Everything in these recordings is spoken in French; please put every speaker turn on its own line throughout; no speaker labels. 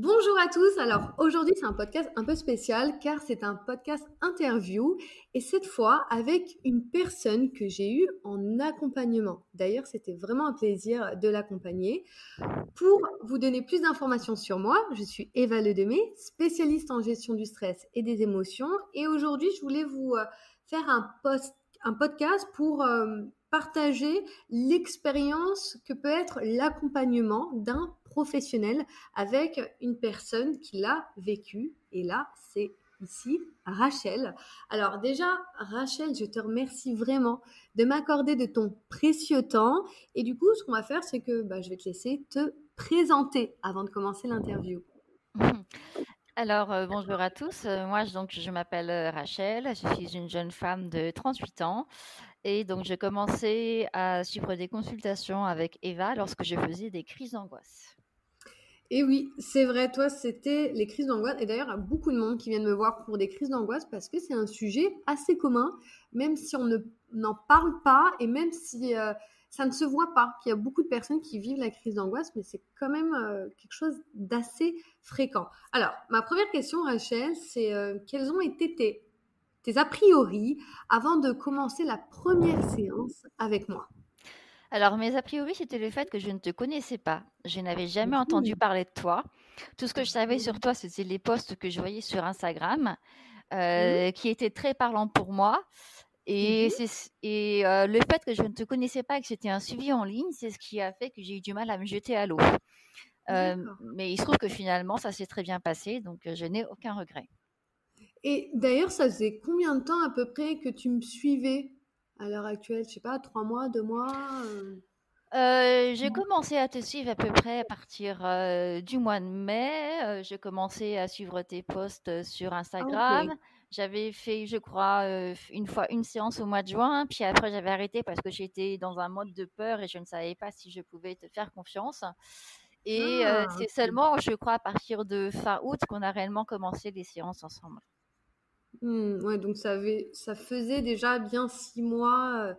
Bonjour à tous. Alors aujourd'hui, c'est un podcast un peu spécial car c'est un podcast interview et cette fois avec une personne que j'ai eue en accompagnement. D'ailleurs, c'était vraiment un plaisir de l'accompagner. Pour vous donner plus d'informations sur moi, je suis Eva Ledemé, spécialiste en gestion du stress et des émotions et aujourd'hui, je voulais vous faire un podcast pour partager l'expérience que peut être l'accompagnement d'un professionnel avec une personne qui l'a vécu. Et là, c'est ici Rachel. Alors déjà, Rachel, je te remercie vraiment de m'accorder de ton précieux temps. Et du coup, ce qu'on va faire, c'est que je vais te laisser te présenter avant de commencer l'interview.
Alors, bonjour à tous. Moi, je m'appelle Rachel. Je suis une jeune femme de 38 ans. Et donc, j'ai commencé à suivre des consultations avec Eva lorsque je faisais des crises d'angoisse.
Et oui, c'est vrai, toi, c'était les crises d'angoisse. Et d'ailleurs, il y a beaucoup de monde qui viennent me voir pour des crises d'angoisse parce que c'est un sujet assez commun, même si n'en parle pas et même si ça ne se voit pas, qu'il y a beaucoup de personnes qui vivent la crise d'angoisse, mais c'est quand même quelque chose d'assez fréquent. Alors, ma première question, Rachel, c'est quels ont été tes a priori avant de commencer la première séance avec moi?
Alors, mes a priori, c'était le fait que je ne te connaissais pas. Je n'avais jamais entendu
Mhm.
parler de toi. Tout ce que je savais sur toi, c'était les posts que je voyais sur Instagram,
Mhm.
qui étaient très parlants pour moi. Et,
Mhm.
le fait que je ne te connaissais pas et que c'était un suivi en ligne, c'est ce qui a fait que j'ai eu du mal à me jeter à l'eau.
D'accord.
Mais il se trouve que finalement, ça s'est très bien passé, donc je n'ai aucun regret.
Et d'ailleurs, ça faisait combien de temps à peu près que tu me suivais à l'heure actuelle? Je sais pas, 3 mois, 2 mois?
J'ai commencé à te suivre à peu près à partir, du mois de mai. J'ai commencé à suivre tes posts, sur
Ah,
Instagram.
ok.
J'avais fait, je crois, une fois une séance au mois de juin, puis après j'avais arrêté parce que j'étais dans un mode de peur et je ne savais pas si je pouvais te faire confiance et
Ah,
c'est
ok.
seulement, je crois, à partir de fin août qu'on a réellement commencé les séances ensemble.
Ouais, donc ça faisait déjà bien 6 mois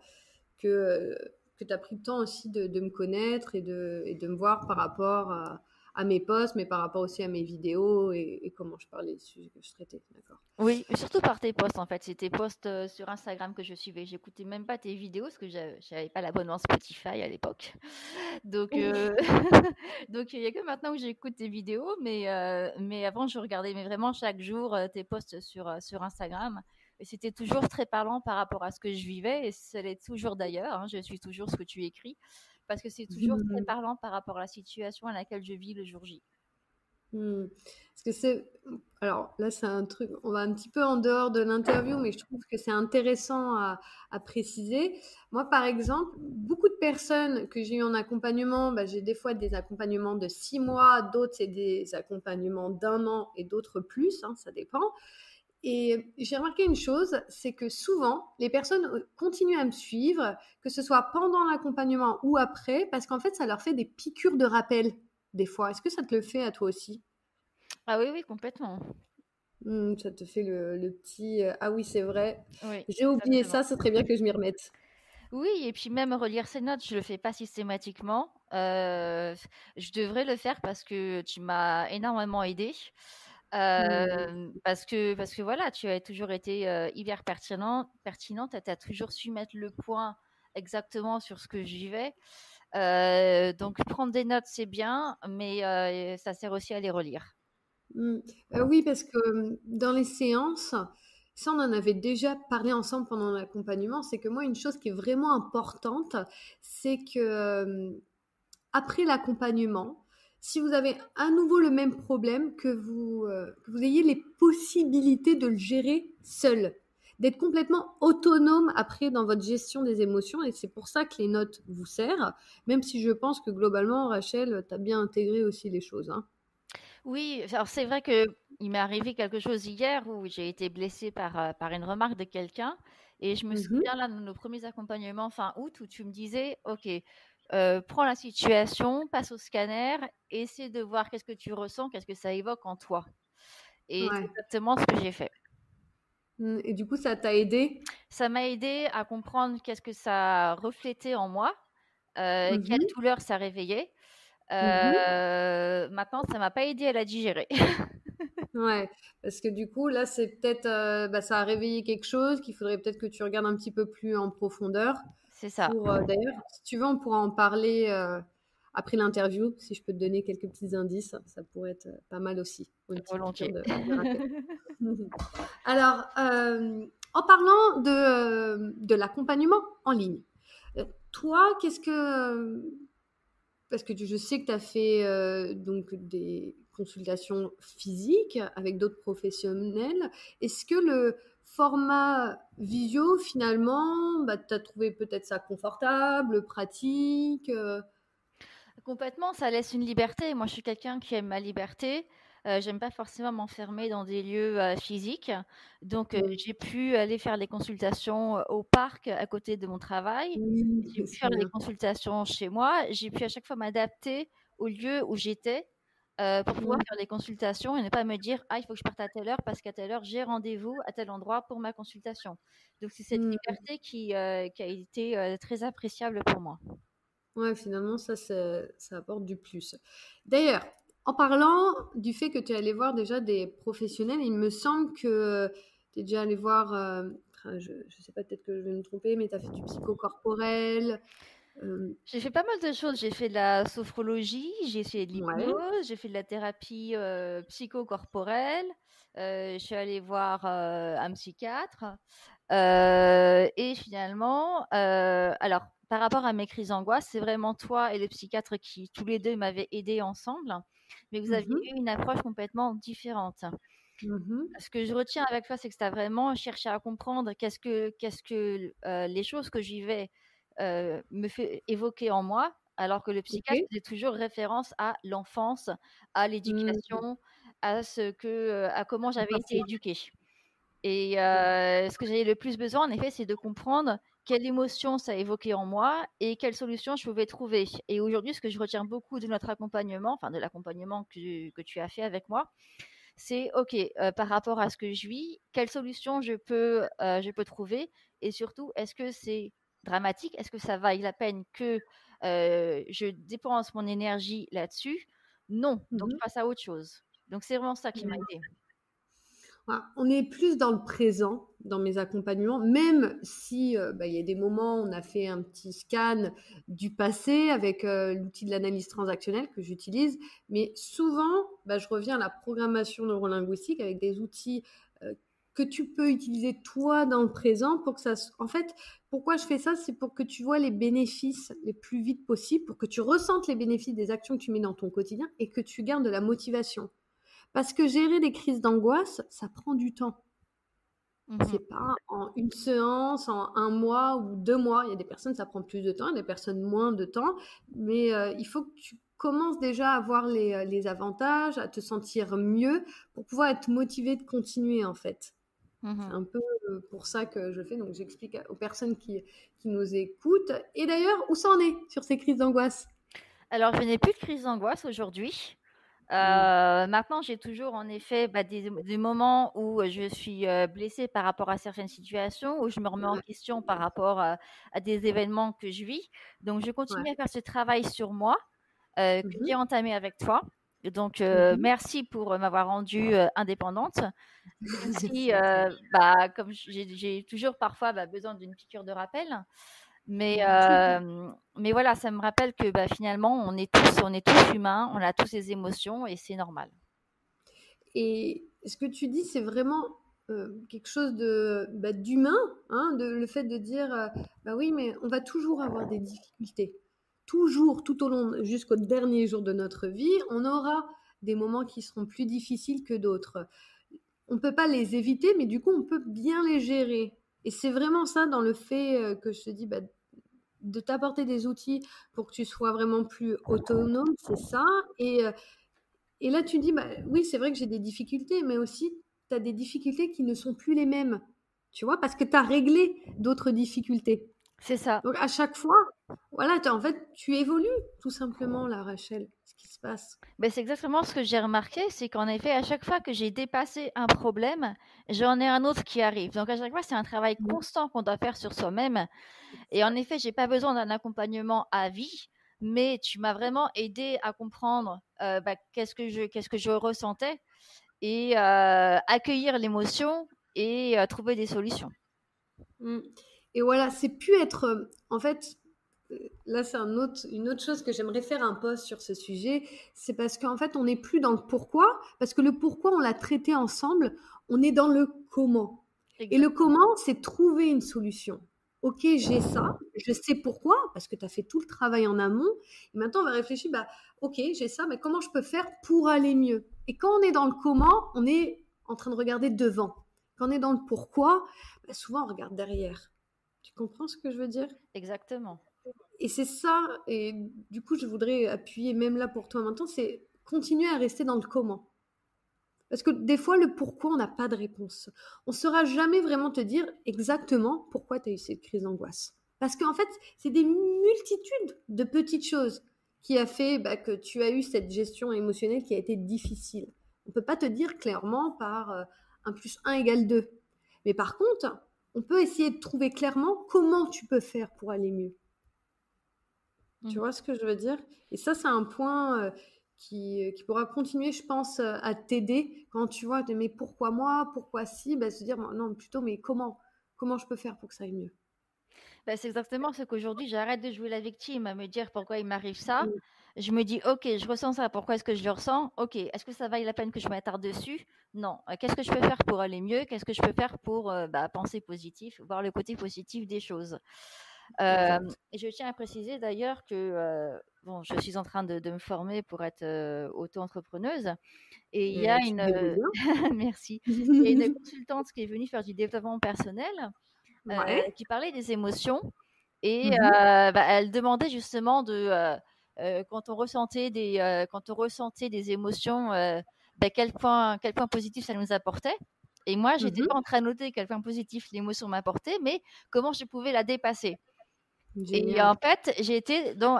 que, que tu as pris le temps aussi de me connaître et de me voir par rapport à mes posts, mais par rapport aussi à mes vidéos et comment je parlais des sujets que je traitais. D'accord.
Oui, surtout par tes posts en fait. C'est tes posts sur Instagram que je suivais. J'écoutais même pas tes vidéos parce que j'avais pas l'abonnement Spotify à l'époque. Donc, donc il y a que maintenant que j'écoute tes vidéos, mais avant je regardais mais vraiment chaque jour tes posts sur Instagram. Et c'était toujours très parlant par rapport à ce que je vivais et ça l'est toujours d'ailleurs, hein. Je suis toujours ce que tu écris parce que c'est toujours très parlant par rapport à la situation à laquelle je vis le jour J.
Hmm. Parce que alors là, c'est un truc, on va un petit peu en dehors de l'interview, mais je trouve que c'est intéressant à préciser. Moi, par exemple, beaucoup de personnes que j'ai eu en accompagnement, j'ai des fois des accompagnements de 6 mois, d'autres c'est des accompagnements d'1 an et d'autres plus, hein, ça dépend. Et j'ai remarqué une chose, c'est que souvent, les personnes continuent à me suivre, que ce soit pendant l'accompagnement ou après, parce qu'en fait, ça leur fait des piqûres de rappel, des fois. Est-ce que ça te le fait à toi aussi?
Ah oui, oui, complètement.
Ça te fait le petit ah oui, c'est vrai,
Oui,
j'ai oublié
exactement.
ça, c'est très bien que je m'y remette.
Oui, et puis même relire ses notes, je le fais pas systématiquement. Je devrais le faire parce que tu m'as énormément aidée.
Mmh.
Parce que voilà, tu as toujours été hyper pertinente. Tu as toujours su mettre le point exactement sur ce que je vivais. Donc prendre des notes, c'est bien, mais ça sert aussi à les relire.
Mmh. Oui, parce que, dans les séances, ça, on en avait déjà parlé ensemble pendant l'accompagnement, c'est que moi, une chose qui est vraiment importante, c'est que, après l'accompagnement, si vous avez à nouveau le même problème, que vous ayez les possibilités de le gérer seul, d'être complètement autonome après dans votre gestion des émotions et c'est pour ça que les notes vous servent, même si je pense que globalement, Rachel, tu as bien intégré aussi les choses, hein.
Oui, alors c'est vrai que il m'est arrivé quelque chose hier où j'ai été blessée par une remarque de quelqu'un et je me
Mmh.
souviens là de nos premiers accompagnements fin août où tu me disais: «OK, prends la situation, passe au scanner, essaie de voir qu'est-ce que tu ressens, qu'est-ce que ça évoque en toi» et c'est
Ouais.
exactement ce que j'ai fait.
Et du coup, ça t'a aidé?
Ça m'a aidé à comprendre qu'est-ce que ça reflétait en moi, quelle
Mmh.
douleur ça réveillait.
Mmh.
Maintenant, ça m'a pas aidé à la digérer.
Ouais, parce que du coup, là, c'est peut-être, ça a réveillé quelque chose qu'il faudrait peut-être que tu regardes un petit peu plus en profondeur
C'est ça,
pour, d'ailleurs, si tu veux, on pourra en parler, après l'interview, si je peux te donner quelques petits indices, ça pourrait être, pas mal aussi pour une petite piqûre
volontiers.
de rappel. Alors, en parlant de l'accompagnement en ligne, toi, qu'est-ce que, parce que je sais que tu as fait donc des consultations physiques avec d'autres professionnels. Est-ce que le format visio, finalement, tu as trouvé peut-être ça confortable, pratique
Complètement, ça laisse une liberté. Moi, je suis quelqu'un qui aime ma liberté. J'aime pas forcément m'enfermer dans des lieux, physiques. Donc,
Mm.
j'ai pu aller faire des consultations, au parc à côté de mon travail.
Oui,
J'ai pu
c'est
faire des
bien.
consultations chez moi. J'ai pu à chaque fois m'adapter au lieu où j'étais, pour pouvoir
Mm.
faire des consultations et ne pas me dire: «Ah, il faut que je parte à telle heure parce qu'à telle heure, j'ai rendez-vous à tel endroit pour ma consultation». Donc c'est cette
Mm.
liberté qui a été, très appréciable pour moi.
Ouais, finalement, ça apporte du plus. D'ailleurs, en parlant du fait que tu es allé voir déjà des professionnels, il me semble que tu es déjà allé voir, je ne sais pas, peut-être que je vais me tromper, mais tu as fait du psychocorporel. euh,
J'ai fait pas mal de choses. J'ai fait de la sophrologie, j'ai fait de
ouais.
l'hypnose, j'ai fait de la thérapie, psychocorporelle, je suis allée voir, un psychiatre, et finalement, alors par rapport à mes crises d'angoisse, c'est vraiment toi et le psychiatre qui tous les 2 m'avaient aidée ensemble, mais vous aviez
Mhm,
eu une approche complètement différente.
mhm,
Ce que je retiens avec toi, c'est que tu as vraiment cherché à comprendre qu'est-ce que les choses que je vivais, me fait évoquer en moi, alors que le
ok.
psychiatre faisait toujours référence à l'enfance, à
Hmm,
l'éducation, à comment
le
j'avais été
passé.
éduquée et ce que j'avais le plus besoin, en effet, c'est de comprendre quelle émotion ça évoquait en moi et quelle solution je pouvais trouver et aujourd'hui, ce que je retiens beaucoup de notre accompagnement, enfin de l'accompagnement que tu as fait avec moi, c'est OK, par rapport à ce que je vis, quelle solution je peux trouver et surtout, est-ce que c'est dramatique? Est-ce que ça vaille la peine que, je dépense mon énergie là-dessus? Non, donc je
Mhm.
passe à autre chose. Donc c'est vraiment ça qui m'a aidée.
Voilà, on est plus dans le présent dans mes accompagnements, même si il y a des moments où on a fait un petit scan du passé avec l'outil de l'analyse transactionnelle que j'utilise, mais souvent, je reviens à la programmation neurolinguistique avec des outils euh, que tu peux utiliser toi dans le présent pour que ça... En fait, pourquoi je fais ça? C'est pour que tu vois les bénéfices les plus vite possible, pour que tu ressentes les bénéfices des actions que tu mets dans ton quotidien et que tu gardes de la motivation. Parce que gérer des crises d'angoisse, ça prend du temps.
Mmh.
C'est pas en une séance, en un mois ou 2 mois. Il y a des personnes, ça prend plus de temps, il y a des personnes moins de temps. Mais il faut que tu commences déjà à voir les avantages, à te sentir mieux pour pouvoir être motivé de continuer en fait. C'est
Mmh.
un peu pour ça que je fais. Donc j'explique aux personnes qui nous écoutent. Et d'ailleurs, où ça en est sur ces crises d'angoisse?
Alors je n'ai plus de crise d'angoisse aujourd'hui.
Mm.
Maintenant, j'ai toujours en effet, des moments où, je suis, blessée par rapport à certaines situations, où je me remets en
Ouais.
question par rapport à des événements que je vis. Donc je
Ouais.
continue à faire ce travail sur moi, que
Mhm.
j'ai entamé avec toi. Et donc,
Mhm.
merci pour, m'avoir rendue, indépendante. Même si,
C'est toi.
comme j'ai toujours parfois, besoin d'une piqûre de rappel. Mais,
Mhm.
mais voilà, ça me rappelle que, finalement, on est tous humains, on a tous des émotions et c'est normal.
Et ce que tu dis, c'est vraiment quelque chose d'humain, hein, le fait de dire, bah oui, mais on va toujours avoir des difficultés. Toujours, tout au long, jusqu'au dernier jour de notre vie, on aura des moments qui seront plus difficiles que d'autres. On ne peut pas les éviter, mais du coup, on peut bien les gérer. Et c'est vraiment ça dans le fait que je te dis, de t'apporter des outils pour que tu sois vraiment plus autonome, c'est ça. Et là, tu dis, oui, c'est vrai que j'ai des difficultés, mais aussi, tu as des difficultés qui ne sont plus les mêmes. Tu vois, parce que tu as réglé d'autres difficultés.
C'est ça.
Donc, à chaque fois, voilà, en fait, tu évolues, tout simplement, là, Rachel, ce qui se passe.
C'est exactement ce que j'ai remarqué, c'est qu'en effet, à chaque fois que j'ai dépassé un problème, j'en ai un autre qui arrive. Donc à chaque fois, c'est un travail
Mm.
constant qu'on doit faire sur soi-même. Et en effet, j'ai pas besoin d'un accompagnement à vie. mais tu m'as vraiment aidé à comprendre qu'est-ce que je ressentais et accueillir l'émotion et trouver des solutions.
Mmh. Et voilà, c'est plus être, en fait, là, c'est une autre chose que j'aimerais faire un post sur ce sujet. C'est parce qu'en fait, on n'est plus dans le pourquoi, parce que le pourquoi, on l'a traité ensemble. On est dans le comment. Et le
Exactement.
comment, c'est trouver une solution. Ok, j'ai ça, je sais pourquoi, parce que tu as fait tout le travail en amont. Et maintenant, on va réfléchir, bah, ok, j'ai ça, mais comment je peux faire pour aller mieux? Et quand on est dans le comment, on est en train de regarder devant. Quand on est dans le pourquoi, bah, souvent, on regarde derrière. Tu comprends ce que je veux dire?
Exactement.
Et c'est ça, et du coup, je voudrais appuyer même là pour toi maintenant, c'est continuer à rester dans le comment. Parce que des fois, le pourquoi, on n'a pas de réponse. On ne saura jamais vraiment te dire exactement pourquoi tu as eu cette crise d'angoisse. Parce qu'en fait, c'est des multitudes de petites choses qui a fait que tu as eu cette gestion émotionnelle qui a été difficile. On ne peut pas te dire clairement par 1 plus 1 égale 2. Mais par contre, on peut essayer de trouver clairement comment tu peux faire pour aller mieux. Tu
Mhm.
vois ce que je veux dire? Et ça, c'est un point qui pourra continuer, je pense, à t'aider quand tu vois, mais pourquoi moi? Pourquoi si? Bah, se dire, non, plutôt, mais comment? Comment je peux faire pour que ça aille mieux?
Bah, c'est exactement ce qu'aujourd'hui, j'arrête de jouer la victime, à me dire pourquoi il m'arrive ça.
Mm.
Je me dis, ok, je ressens ça, pourquoi est-ce que je le ressens? Ok, est-ce que ça vaille la peine que je m'attarde dessus? Non. Qu'est-ce que je peux faire pour aller mieux? Qu'est-ce que je peux faire pour penser positif, voir le côté positif des choses?
Exact.
Et je tiens à préciser d'ailleurs que bon, je suis en train de me former pour être auto-entrepreneuse et il y a
Tu
une
te débrouilles bien.
merci, il y a une consultante qui est venue faire du développement personnel
Ouais.
qui parlait des émotions et
Mhm.
elle demandait justement quand on ressentait des émotions, quel point positif ça nous apportait. Et moi, j'étais pas
Mhm.
en train de noter quel point positif l'émotion m'apportait, mais comment je pouvais la dépasser. Et
Génial.
en fait,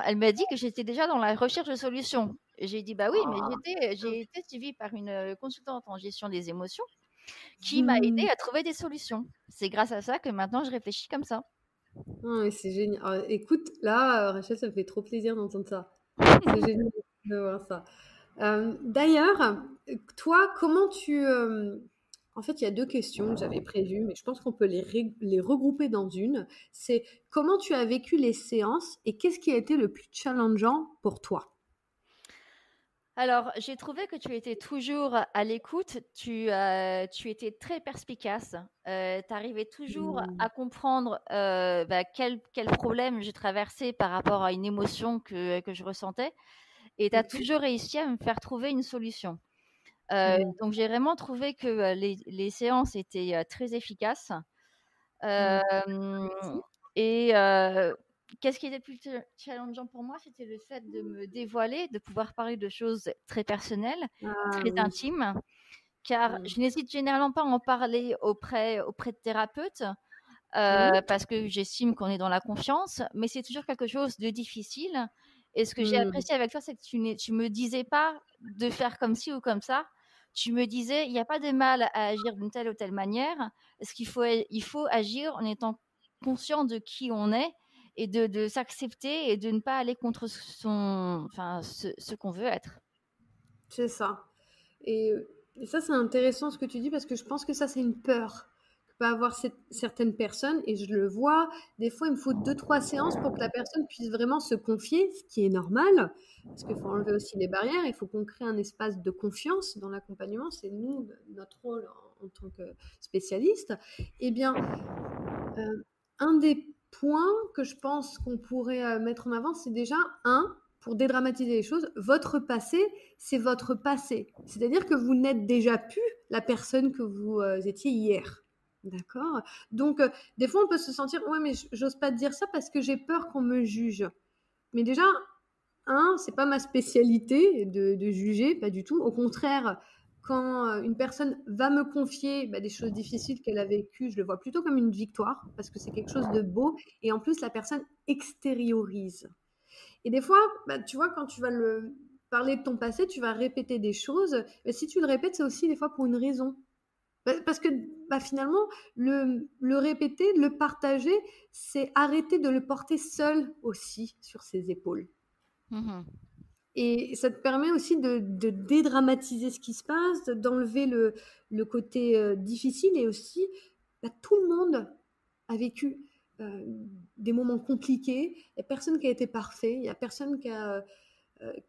elle m'a dit que j'étais déjà dans la recherche de solutions. J'ai dit, bah oui, mais
Oh,
j'ai été suivie par une consultante en gestion des émotions qui m'a
hmm.
aidé à trouver des solutions. C'est grâce à ça que maintenant je réfléchis comme ça.
Oh, mais c'est génial. Ah, écoute, là, Rachel, ça me fait trop plaisir d'entendre ça. C'est génial de voir ça. D'ailleurs, toi, comment tu... En fait, il y a deux questions que j'avais prévues, mais je pense qu'on peut les regrouper dans une. C'est comment tu as vécu les séances et qu'est-ce qui a été le plus challengeant pour toi?
Alors, j'ai trouvé que tu étais toujours à l'écoute, tu étais très perspicace, tu arrivais toujours
Hmm.
à comprendre quel problème je traversais par rapport à une émotion que je ressentais, et tu as
Mhm.
toujours réussi à me faire trouver une solution.
Hmm.
Donc, j'ai vraiment trouvé que les séances étaient très efficaces.
Hmm.
Hem
Merci.
et qu'est-ce qui était le plus challengeant pour moi? C'était le fait de me dévoiler, de pouvoir parler de choses très personnelles,
Ah
très
oui.
intimes, car
Hmm.
je n'hésite généralement pas à en parler auprès de thérapeutes,
Hmm.
parce que j'estime qu'on est dans la confiance, mais c'est toujours quelque chose de difficile, et ce que j'ai
Hmm.
apprécié avec toi, c'est que tu me disais pas de faire comme ci ou comme ça. Tu me disais: «Il y a pas de mal à agir d'une telle ou telle manière. Il faut agir en étant conscient de qui on est et de s'accepter et de ne pas aller contre ce qu'on veut être».
C'est ça. Et, et ça, c'est intéressant ce que tu dis parce que je pense que ça, c'est une peur que peuvent avoir certaines personnes. Et je le vois, des fois, il me faut 2, 3 séances pour que la personne puisse vraiment se confier, ce qui est normal, parce qu'il faut enlever aussi les barrières. Il faut qu'on crée un espace de confiance dans l'accompagnement. C'est nous, notre rôle en tant que spécialiste. Eh bien, un des points que je pense qu'on pourrait mettre en avant, c'est déjà, pour dédramatiser les choses, votre passé, c'est votre passé. C'est-à-dire que vous n'êtes déjà plus la personne que vous étiez hier. D'accord? Donc, des fois, on peut se sentir, ouais, mais j'ose pas te dire ça parce que j'ai peur qu'on me juge. Mais déjà, c'est pas ma spécialité de juger, pas du tout. Au contraire, quand une personne va me confier des choses difficiles qu'elle a vécues, je le vois plutôt comme une victoire, parce que c'est quelque chose de beau, et en plus, la personne extériorise. Et des fois, tu vois, quand tu vas parler de ton passé, tu vas répéter des choses, mais si tu le répètes, c'est aussi des fois pour une raison. Parce que finalement, le répéter, le partager, c'est arrêter de le porter seul aussi sur ses épaules.
Mmh.
Et ça te permet aussi de dédramatiser ce qui se passe, d'enlever le côté difficile et aussi, tout le monde a vécu des moments compliqués. Il n'y a personne qui a été parfait, il n'y a personne qui a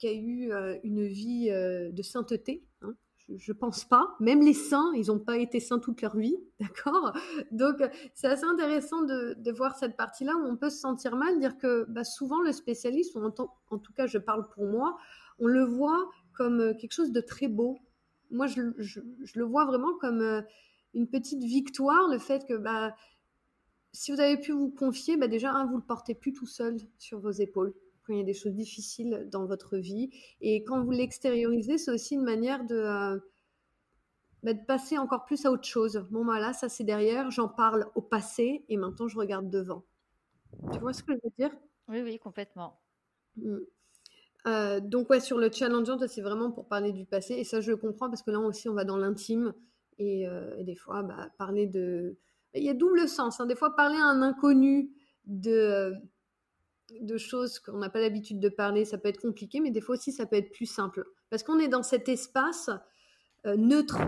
eu une vie de sainteté, hein. Je pense pas. Même les saints, ils n'ont pas été saints toute leur vie, d'accord. Donc, c'est assez intéressant de voir cette partie-là où on peut se sentir mal, dire que souvent le spécialiste, ou en tout cas je parle pour moi, on le voit comme quelque chose de très beau. Moi, je le vois vraiment comme une petite victoire, le fait que si vous avez pu vous confier, déjà, vous ne le portez plus tout seul sur vos épaules quand il y a des choses difficiles dans votre vie. Et quand vous l'extériorisez, c'est aussi une manière de passer encore plus à autre chose. Bon, là, ça c'est derrière, j'en parle au passé et maintenant je regarde devant. Tu vois ce que je veux dire?
Oui, oui, complètement.
Mm. Donc, ouais, sur le challengeant, c'est vraiment pour parler du passé. Et ça, je le comprends parce que là aussi, on va dans l'intime. Et des fois, parler de. Il y a double sens, hein. Des fois, parler à un inconnu de choses qu'on n'a pas l'habitude de parler, ça peut être compliqué, mais des fois aussi, ça peut être plus simple. Parce qu'on est dans cet espace neutre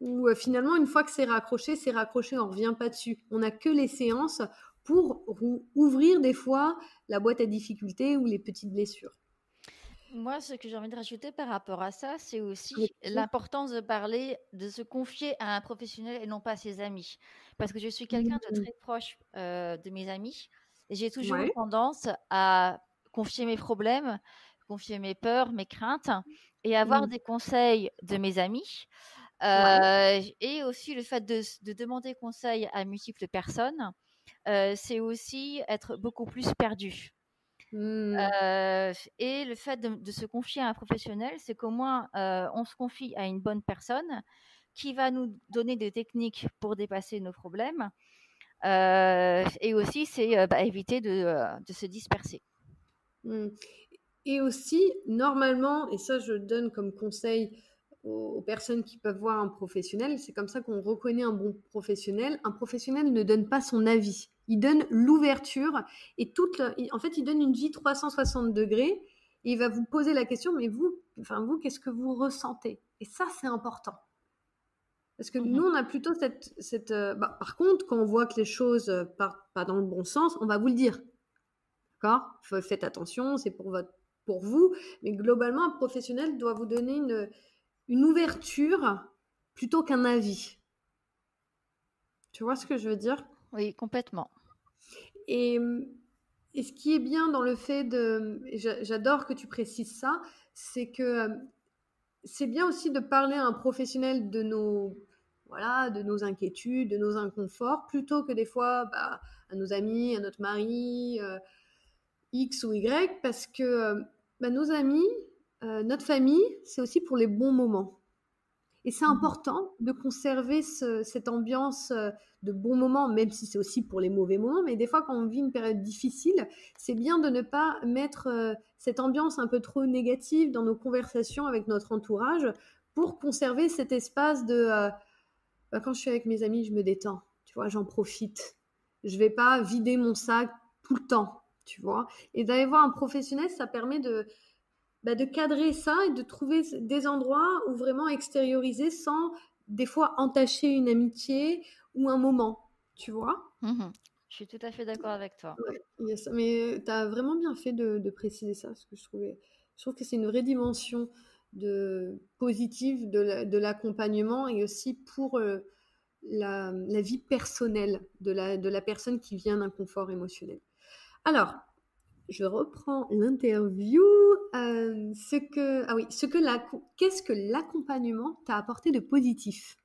où finalement, une fois que c'est raccroché, on ne revient pas dessus. On n'a que les séances pour ouvrir des fois la boîte à difficultés ou les petites blessures.
Moi, ce que j'ai envie de rajouter par rapport à ça, c'est aussi
Avec
l'importance de parler, de se confier à un professionnel et non pas à ses amis. Parce que je suis quelqu'un de très proche de mes amis et j'ai toujours eu
Ouais.
tendance à confier mes problèmes, confier mes peurs, mes craintes et avoir des conseils de mes amis. Et aussi le fait de demander conseil à multiples personnes, c'est aussi être beaucoup plus perdu. Et le fait de se confier à un professionnel, c'est qu'au moins, on se confie à une bonne personne qui va nous donner des techniques pour dépasser nos problèmes. Et aussi, c'est éviter de se disperser.
Et aussi, normalement, et ça je donne comme conseil aux personnes qui peuvent voir un professionnel, c'est comme ça qu'on reconnaît un bon professionnel. Un professionnel ne donne pas son avis, il donne l'ouverture et en fait, il donne une vie 360 degrés et il va vous poser la question, mais vous, qu'est-ce que vous ressentez? Et ça, c'est important. Parce que nous, on a plutôt par contre, quand on voit que les choses partent pas dans le bon sens, on va vous le dire. D'accord? Faites attention, c'est pour vous. Mais globalement, un professionnel doit vous donner une ouverture plutôt qu'un avis. Tu vois ce que je veux dire?
Oui, complètement.
Et, et ce qui est bien dans le fait j'adore que tu précises ça, c'est que c'est bien aussi de parler à un professionnel de nos inquiétudes, de nos inconforts, plutôt que des fois à nos amis, à notre mari, X ou Y, parce que nos amis, notre famille, c'est aussi pour les bons moments. Et c'est important de conserver cette ambiance de bons moments, même si c'est aussi pour les mauvais moments. Mais des fois, quand on vit une période difficile, c'est bien de ne pas mettre cette ambiance un peu trop négative dans nos conversations avec notre entourage pour conserver cet espace quand je suis avec mes amis, je me détends. Tu vois, j'en profite. Je vais pas vider mon sac tout le temps, tu vois. Et d'aller voir un professionnel, ça permet de cadrer ça et de trouver des endroits où vraiment extérioriser sans des fois entacher une amitié ou un moment, tu vois.
Je suis tout à fait d'accord avec toi.
Ouais, yes. Mais tu as vraiment bien fait de préciser ça, parce que je trouve que c'est une vraie dimension positive de l'accompagnement et aussi pour la vie personnelle de la personne qui vient d'un confort émotionnel. Alors, je reprends l'interview. Qu'est-ce que l'accompagnement t'a apporté de positif?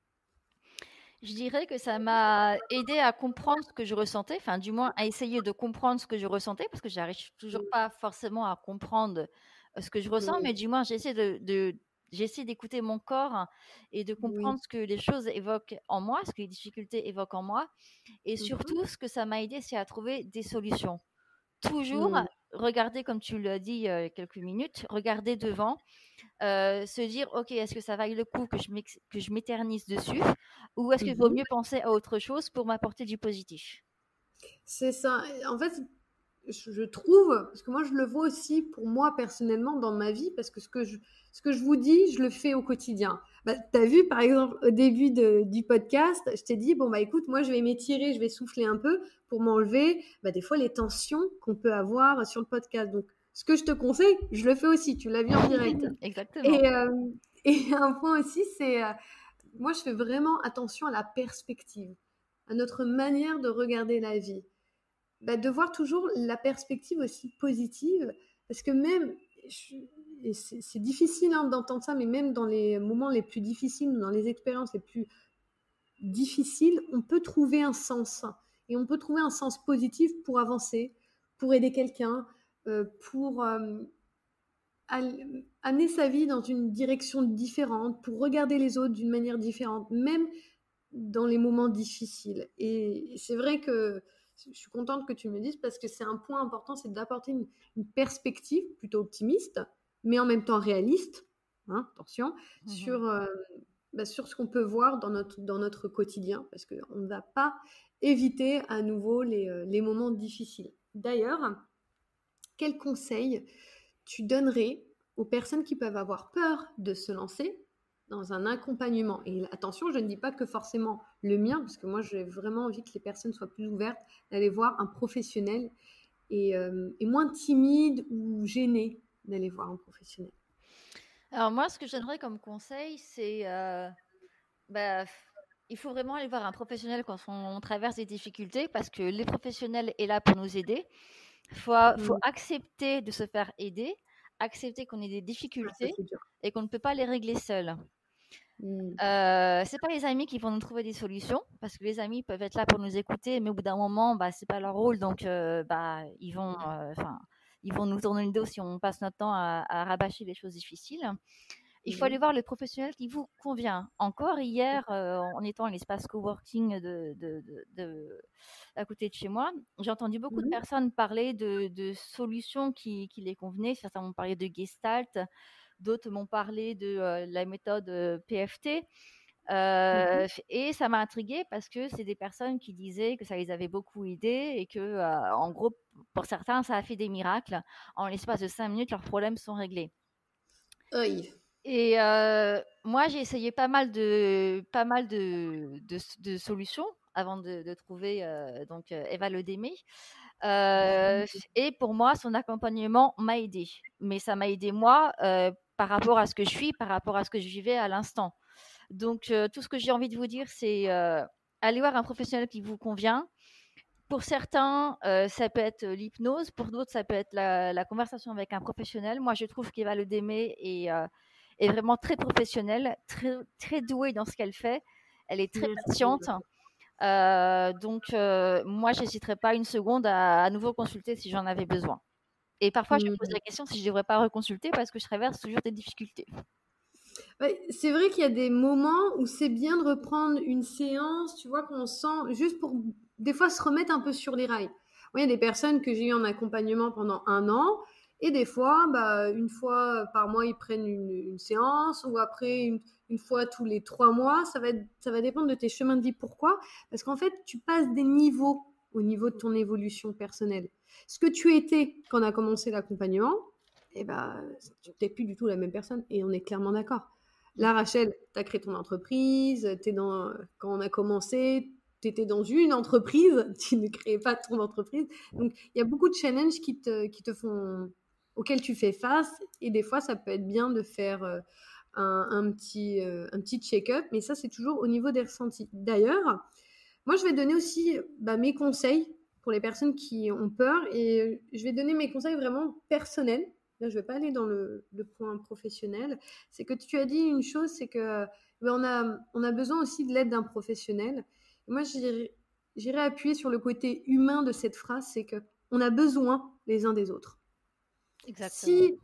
Je dirais que ça m'a aidé à comprendre ce que je ressentais, enfin du moins à essayer de comprendre ce que je ressentais, parce que j'arrive toujours pas forcément à comprendre ce que je ressens, mais du moins j'essaie d'écouter mon corps et de
Oui.
comprendre ce que les choses évoquent en moi, ce que les difficultés évoquent en moi. Et surtout, ce que ça m'a aidé, c'est à trouver des solutions. Toujours regarder, comme tu l'as dit il y a quelques minutes, regarder devant, se dire, ok, est-ce que ça vaille le coup que je m'éternise dessus, ou est-ce qu'il vaut mieux penser à autre chose pour m'apporter du positif?
C'est ça. En fait, je trouve, parce que moi je le vois aussi pour moi personnellement dans ma vie, parce que ce que je vous dis, je le fais au quotidien. Bah, tu as vu par exemple au début du podcast, je t'ai dit, bon bah écoute, moi je vais m'étirer, je vais souffler un peu pour m'enlever bah, des fois les tensions qu'on peut avoir sur le podcast. Donc ce que je te conseille, je le fais aussi, tu l'as vu en direct.
Exactement.
Et, euh, et un point aussi, c'est, moi je fais vraiment attention à la perspective, à notre manière de regarder la vie. Bah, de voir toujours la perspective aussi positive, parce que même, et c'est difficile hein, d'entendre ça, mais même dans les moments les plus difficiles, dans les expériences les plus difficiles, on peut trouver un sens, et on peut trouver un sens positif pour avancer, pour aider quelqu'un, pour amener sa vie dans une direction différente, pour regarder les autres d'une manière différente, même dans les moments difficiles. Et c'est vrai que je suis contente que tu me le dises parce que c'est un point important, c'est d'apporter une perspective plutôt optimiste, mais en même temps réaliste, hein, attention,
Mhm.
sur ce qu'on peut voir dans notre quotidien, parce qu'on ne va pas éviter à nouveau les moments difficiles. D'ailleurs, quel conseil tu donnerais aux personnes qui peuvent avoir peur de se lancer dans un accompagnement? Et attention, je ne dis pas que forcément le mien, parce que moi j'ai vraiment envie que les personnes soient plus ouvertes d'aller voir un professionnel et moins timides ou gênées d'aller voir un professionnel.
Alors moi, ce que je donnerais comme conseil, c'est bah, il faut vraiment aller voir un professionnel quand on traverse des difficultés parce que les professionnels est là pour nous aider. Faut
Mm.
accepter de se faire aider, accepter qu'on ait des
Ah, ça
difficultés
c'est dur.
et qu'on ne peut pas les régler seul.
Mm.
C'est pas les amis qui vont nous trouver des solutions parce que les amis peuvent être là pour nous écouter, mais au bout d'un moment, bah, c'est pas leur rôle, donc bah, ils vont nous tourner le dos si on passe notre temps à rabâcher les choses difficiles. Il faut aller
Mm.
voir le professionnel qui vous convient. Encore hier, en étant à l'espace coworking à côté de chez moi, j'ai entendu beaucoup de
Mm.
personnes parler de solutions qui les convenaient. Certains m'ont parlé de Gestalt, d'autres m'ont parlé de la méthode PFT.
Mm.
Et ça m'a intriguée parce que c'est des personnes qui disaient que ça les avait beaucoup aidés et que, en gros, pour certains, ça a fait des miracles. En l'espace de 5 minutes, leurs problèmes sont réglés.
Oi.
Et moi, j'ai essayé pas mal de solutions avant de trouver donc Eva Ledémé. Et pour moi, son accompagnement m'a aidé. Mais ça m'a aidé moi par rapport à ce que je suis, par rapport à ce que je vivais à l'instant. Donc, tout ce que j'ai envie de vous dire, c'est aller voir un professionnel qui vous convient. Pour certains, ça peut être l'hypnose. Pour d'autres, ça peut être la conversation avec un professionnel. Moi, je trouve qu'Eva Ledémé est vraiment très professionnelle, très, très douée dans ce qu'elle fait. Elle est très
Merci.
patiente. Donc, moi, j'hésiterais pas une seconde à nouveau consulter si j'en avais besoin. Et parfois, je me pose
Mm.
la question si je ne devrais pas reconsulter parce que je traverse toujours des difficultés.
Ouais, c'est vrai qu'il y a des moments où c'est bien de reprendre une séance, tu vois, qu'on sent juste pour des fois se remettre un peu sur les rails. Moi, il y a des personnes que j'ai eu en accompagnement pendant 1 an et des fois, bah, une fois par mois, ils prennent une séance ou après une fois tous les 3 mois. Ça va dépendre de tes chemins de vie. Pourquoi? Parce qu'en fait, tu passes des niveaux au niveau de ton évolution personnelle. Ce que tu étais quand on a commencé l'accompagnement, eh ben, tu n'es plus du tout la même personne et on est clairement d'accord. Là, Rachel, tu as créé ton entreprise, quand on a commencé, tu étais dans une entreprise, tu ne créais pas ton entreprise. Donc, il y a beaucoup de challenges auxquels tu fais face. Et des fois, ça peut être bien de faire un petit check-up. Mais ça, c'est toujours au niveau des ressentis. D'ailleurs, moi, je vais donner aussi bah, mes conseils pour les personnes qui ont peur. Et je vais donner mes conseils vraiment personnels. Là, je ne vais pas aller dans le point professionnel. C'est que tu as dit une chose, c'est que ben, on a besoin aussi de l'aide d'un professionnel. Et moi, j'irai appuyer sur le côté humain de cette phrase, c'est que on a besoin les uns des autres.
Exactement.
Si,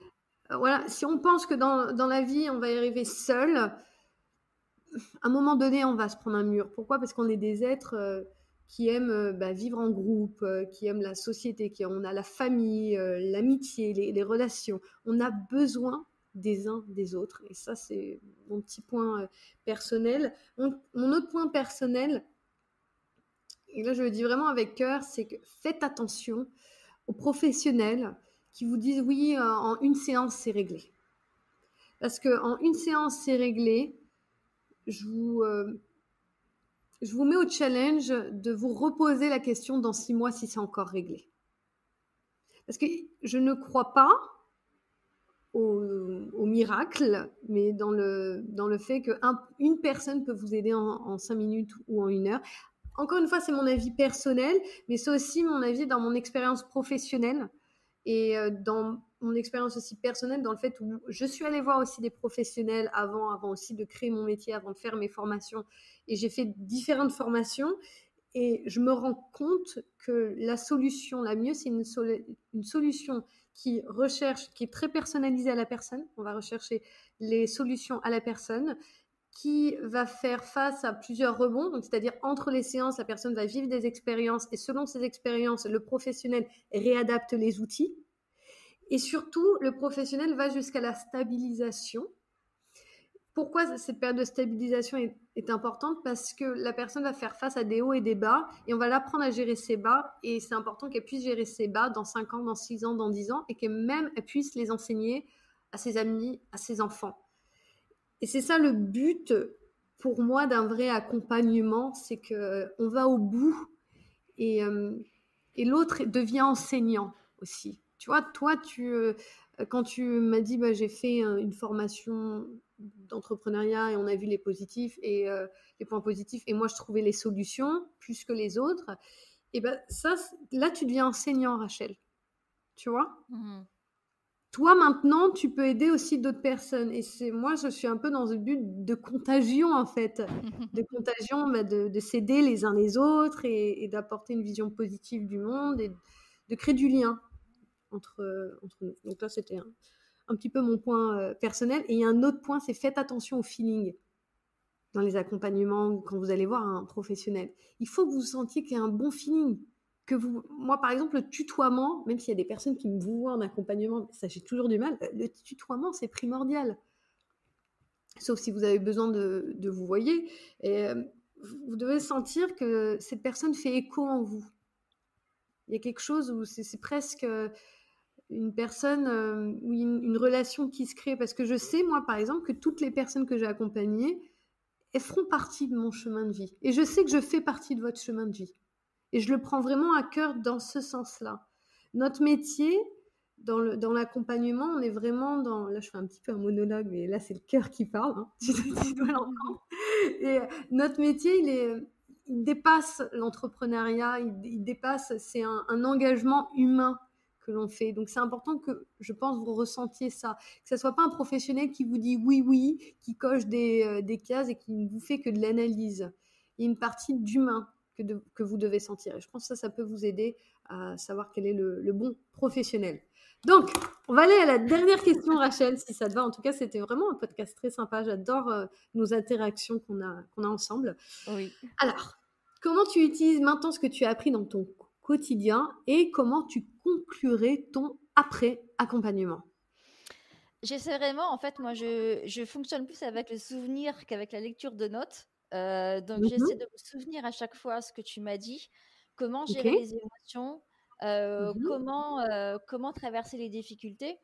voilà, si on pense que dans la vie, on va y arriver seul, à un moment donné, on va se prendre un mur. Pourquoi? Parce qu'on est des êtres qui aiment bah, vivre en groupe, qui aiment la société, on a la famille, l'amitié, les relations. On a besoin des uns des autres. Et ça, c'est mon petit point personnel. Mon autre point personnel, et là je le dis vraiment avec cœur, c'est que faites attention aux professionnels qui vous disent oui, en une séance, c'est réglé. Parce qu'en une séance, c'est réglé, je vous mets au challenge de vous reposer la question dans 6 mois si c'est encore réglé. Parce que je ne crois pas au miracle, mais dans le fait qu'une personne peut vous aider en 5 minutes ou en 1 heure. Encore une fois, c'est mon avis personnel, mais c'est aussi mon avis dans mon expérience professionnelle et dans mon expérience aussi personnelle, dans le fait où je suis allée voir aussi des professionnels avant aussi de créer mon métier, avant de faire mes formations. Et j'ai fait différentes formations et je me rends compte que la solution la mieux, c'est une solution qui est très personnalisée à la personne. On va rechercher les solutions à la personne qui va faire face à plusieurs rebonds. Donc, c'est-à-dire entre les séances, la personne va vivre des expériences et selon ces expériences, le professionnel réadapte les outils. Et surtout, le professionnel va jusqu'à la stabilisation. Pourquoi cette période de stabilisation est importante? Parce que la personne va faire face à des hauts et des bas et on va l'apprendre à gérer ses bas et c'est important qu'elle puisse gérer ses bas dans 5 ans, dans 6 ans, dans 10 ans et qu'elle puisse les enseigner à ses amis, à ses enfants. Et c'est ça le but pour moi d'un vrai accompagnement, c'est qu'on va au bout et l'autre devient enseignant aussi. Tu vois, toi, quand tu m'as dit j'ai fait une formation d'entrepreneuriat et on a vu les positifs et les points positifs et moi je trouvais les solutions plus que les autres, et ça, là tu deviens enseignant, Rachel. Tu vois? Toi, maintenant, tu peux aider aussi d'autres personnes. Et moi, je suis un peu dans le but de contagion, en fait. De contagion, de s'aider les uns les autres et d'apporter une vision positive du monde et de créer du lien entre nous. Donc là, c'était un petit peu mon point personnel. Et il y a un autre point, c'est faites attention au feeling dans les accompagnements quand vous allez voir un professionnel. Il faut que vous sentiez qu'il y a un bon feeling. Moi, par exemple, le tutoiement, même s'il y a des personnes qui me voient en accompagnement, ça j'ai toujours du mal, le tutoiement, c'est primordial. Sauf si vous avez besoin de vous voyer. Et vous devez sentir que cette personne fait écho en vous. Il y a quelque chose où c'est presque une personne, ou une relation qui se crée. Parce que je sais, moi, par exemple, que toutes les personnes que j'ai accompagnées, elles feront partie de mon chemin de vie. Et je sais que je fais partie de votre chemin de vie. Et je le prends vraiment à cœur dans ce sens-là. Notre métier, dans l'accompagnement, on est vraiment dans... Là, je fais un petit peu un monologue, mais là, c'est le cœur qui parle. Hein. Tu dois l'entendre. Et notre métier, il dépasse l'entrepreneuriat, il dépasse... C'est un engagement humain que l'on fait. Donc, c'est important que, je pense, vous ressentiez ça. Que ce ne soit pas un professionnel qui vous dit oui, qui coche des cases et qui ne vous fait que de l'analyse. Il y a une partie d'humain que vous devez sentir. Et je pense que ça peut vous aider à savoir quel est le bon professionnel. Donc, on va aller à la dernière question, Rachel, si ça te va. En tout cas, c'était vraiment un podcast très sympa. J'adore nos interactions qu'on a ensemble.
Oui.
Alors, comment tu utilises maintenant ce que tu as appris dans ton quotidien et comment tu conclurais ton après-accompagnement?
J'essaie vraiment, en fait, moi, je fonctionne plus avec le souvenir qu'avec la lecture de notes. Donc, j'essaie de me souvenir à chaque fois ce que tu m'as dit, comment gérer les émotions, comment traverser les difficultés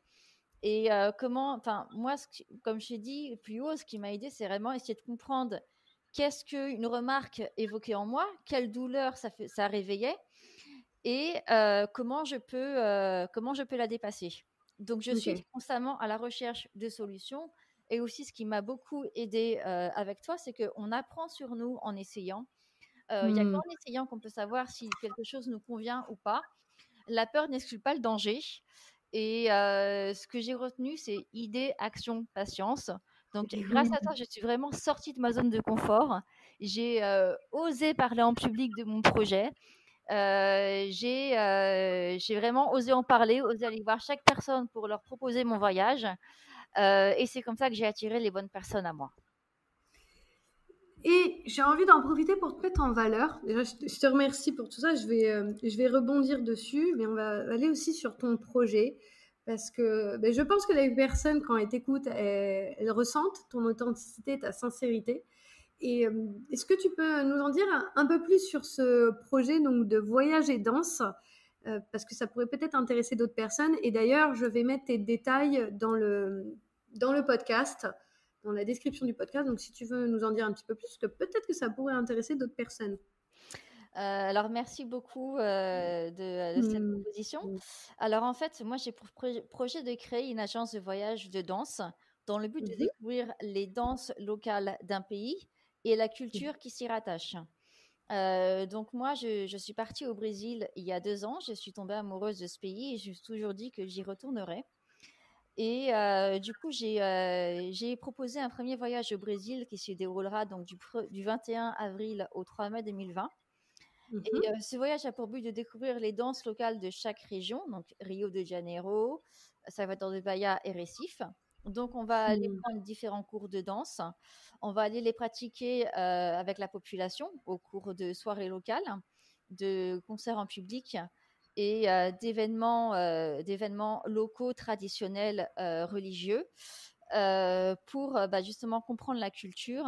et enfin, moi, comme je t'ai dit plus haut, ce qui m'a aidé, c'est vraiment essayer de comprendre qu'est-ce qu'une remarque évoquait en moi, quelle douleur ça réveillait et comment je peux la dépasser. Donc, je suis constamment à la recherche de solutions. Et aussi, ce qui m'a beaucoup aidé avec toi, c'est qu'on apprend sur nous en essayant. Il n'y a qu'en essayant qu'on peut savoir si quelque chose nous convient ou pas. La peur n'exclut pas le danger. Et ce que j'ai retenu, c'est idée, action, patience. Donc, grâce à ça, je suis vraiment sortie de ma zone de confort. J'ai osé parler en public de mon projet. J'ai vraiment osé en parler, osé aller voir chaque personne pour leur proposer mon voyage. Et c'est comme ça que j'ai attiré les bonnes personnes à moi.
Et j'ai envie d'en profiter pour te mettre en valeur. Déjà, je te remercie pour tout ça. Je vais rebondir dessus, mais on va aller aussi sur ton projet. Parce que je pense que les personnes, quand elles t'écoutent, elles ressentent ton authenticité, ta sincérité. Et est-ce que tu peux nous en dire un peu plus sur ce projet donc, de voyage et danse parce que ça pourrait peut-être intéresser d'autres personnes. Et d'ailleurs, je vais mettre tes détails dans le podcast, dans la description du podcast. Donc, si tu veux nous en dire un petit peu plus, parce que peut-être que ça pourrait intéresser d'autres personnes.
Alors merci beaucoup de cette proposition. Alors en fait, moi j'ai pour projet de créer une agence de voyage de danse dans le but de découvrir les danses locales d'un pays et la culture qui s'y rattache. Donc moi, je suis partie au Brésil il y a 2 ans. Je suis tombée amoureuse de ce pays et je me suis toujours dit que j'y retournerais. Et du coup, j'ai proposé un premier voyage au Brésil qui se déroulera donc du 21 avril au 3 mai 2020. Et ce voyage a pour but de découvrir les danses locales de chaque région, donc Rio de Janeiro, Salvador de Bahia et Recife. Donc, on va aller prendre différents cours de danse. On va aller les pratiquer avec la population au cours de soirées locales, de concerts en public et d'événements locaux traditionnels religieux pour justement comprendre la culture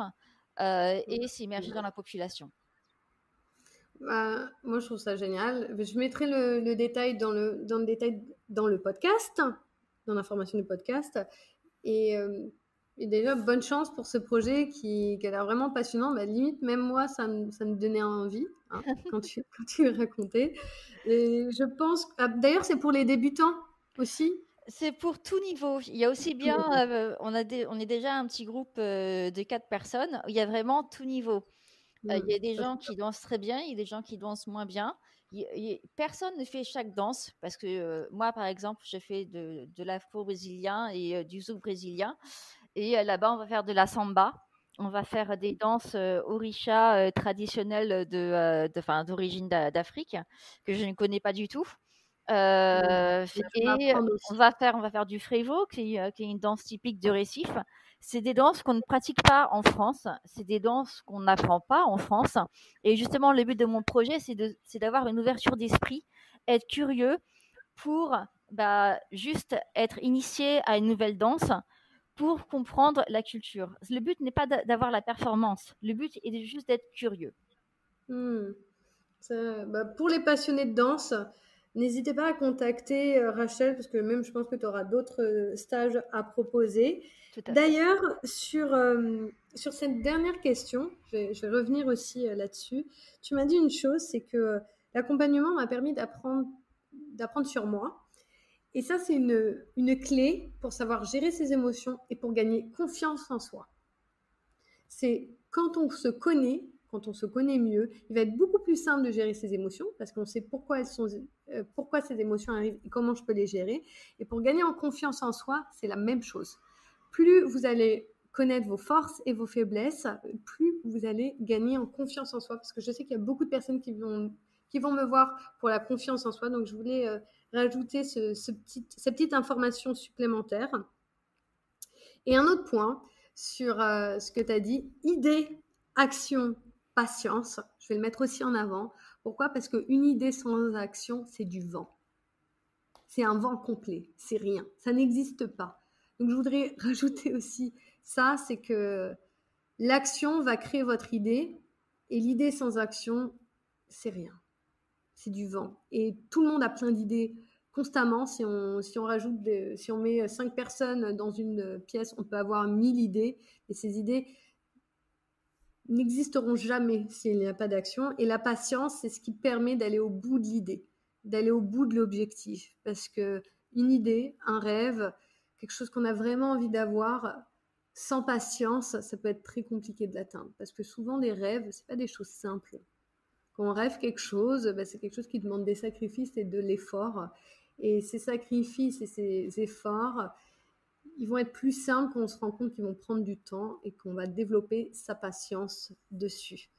et s'immerger dans la population.
Bah, moi, je trouve ça génial. Je mettrai le détail dans le podcast, dans l'information du podcast. Et déjà, bonne chance pour ce projet qui a l'air vraiment passionnant. Bah, limite, même moi, ça me donnait envie quand tu le racontais. Et je pense... d'ailleurs, c'est pour les débutants aussi.
C'est pour tout niveau. Il y a aussi bien, on est déjà un petit groupe de 4 personnes. Il y a vraiment tout niveau. Il y a des gens qui dansent très bien, il y a des gens qui dansent moins bien. Personne ne fait chaque danse parce que moi, par exemple, je fais de l'afro-brésilien et du zouk brésilien. Et là-bas, on va faire de la samba. On va faire des danses orisha traditionnelles d'origine d'Afrique que je ne connais pas du tout. Et on va faire du frevo, qui est une danse typique de Recife. C'est des danses qu'on ne pratique pas en France. C'est des danses qu'on n'apprend pas en France. Et justement, le but de mon projet, c'est d'avoir une ouverture d'esprit, être curieux pour juste être initié à une nouvelle danse pour comprendre la culture. Le but n'est pas d'avoir la performance. Le but est juste d'être curieux.
Pour les passionnés de danse, n'hésitez pas à contacter Rachel, parce que même je pense que tu auras d'autres stages à proposer. D'ailleurs, sur cette dernière question, je vais revenir aussi là-dessus. Tu m'as dit une chose, c'est que l'accompagnement m'a permis d'apprendre sur moi. Et ça, c'est une clé pour savoir gérer ses émotions et pour gagner confiance en soi. C'est quand on se connaît mieux, il va être beaucoup plus simple de gérer ses émotions parce qu'on sait pourquoi ces émotions arrivent et comment je peux les gérer. Et pour gagner en confiance en soi, c'est la même chose. Plus vous allez connaître vos forces et vos faiblesses, plus vous allez gagner en confiance en soi. Parce que je sais qu'il y a beaucoup de personnes qui vont me voir pour la confiance en soi. Donc, je voulais rajouter cette petite information supplémentaire. Et un autre point sur ce que tu as dit, idée, action, patience. Je vais le mettre aussi en avant. Pourquoi ? Parce qu'une idée sans action, c'est du vent. C'est un vent complet, c'est rien. Ça n'existe pas. Donc, je voudrais rajouter aussi ça, c'est que l'action va créer votre idée et l'idée sans action, c'est rien. C'est du vent. Et tout le monde a plein d'idées constamment. Si on met 5 personnes dans une pièce, on peut avoir 1000 idées. Et ces idées n'existeront jamais s'il n'y a pas d'action. Et la patience, c'est ce qui permet d'aller au bout de l'idée, d'aller au bout de l'objectif. Parce qu'une idée, un rêve, quelque chose qu'on a vraiment envie d'avoir, sans patience, ça peut être très compliqué de l'atteindre. Parce que souvent, les rêves, c'est pas des choses simples. Quand on rêve quelque chose, c'est quelque chose qui demande des sacrifices et de l'effort. Et ces sacrifices et ces efforts, ils vont être plus simples quand on se rend compte qu'ils vont prendre du temps et qu'on va développer sa patience dessus.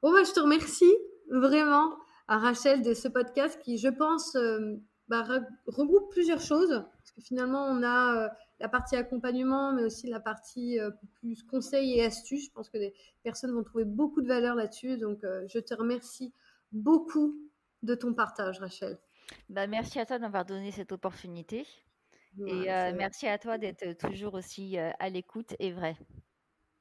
Bon, je te remercie vraiment, à Rachel, de ce podcast qui, je pense, regroupe plusieurs choses. Parce que finalement, on a la partie accompagnement, mais aussi la partie plus conseils et astuces. Je pense que les personnes vont trouver beaucoup de valeur là-dessus. Donc, je te remercie beaucoup de ton partage, Rachel.
Merci à toi de m'avoir donné cette opportunité. Et merci à toi d'être toujours aussi à l'écoute et vrai.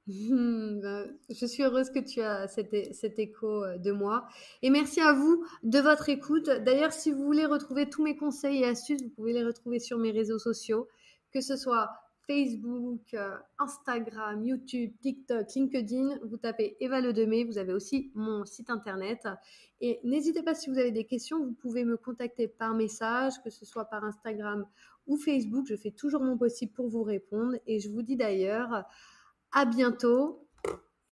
Je suis heureuse que tu as cet écho de moi. Et merci à vous de votre écoute. D'ailleurs, si vous voulez retrouver tous mes conseils et astuces, vous pouvez les retrouver sur mes réseaux sociaux, que ce soit Facebook, Instagram, YouTube, TikTok, LinkedIn. Vous tapez Eva Ledemé. Vous avez aussi mon site internet. Et n'hésitez pas, si vous avez des questions, vous pouvez me contacter par message, que ce soit par Instagram ou Facebook. Je fais toujours mon possible pour vous répondre. Et je vous dis d'ailleurs à bientôt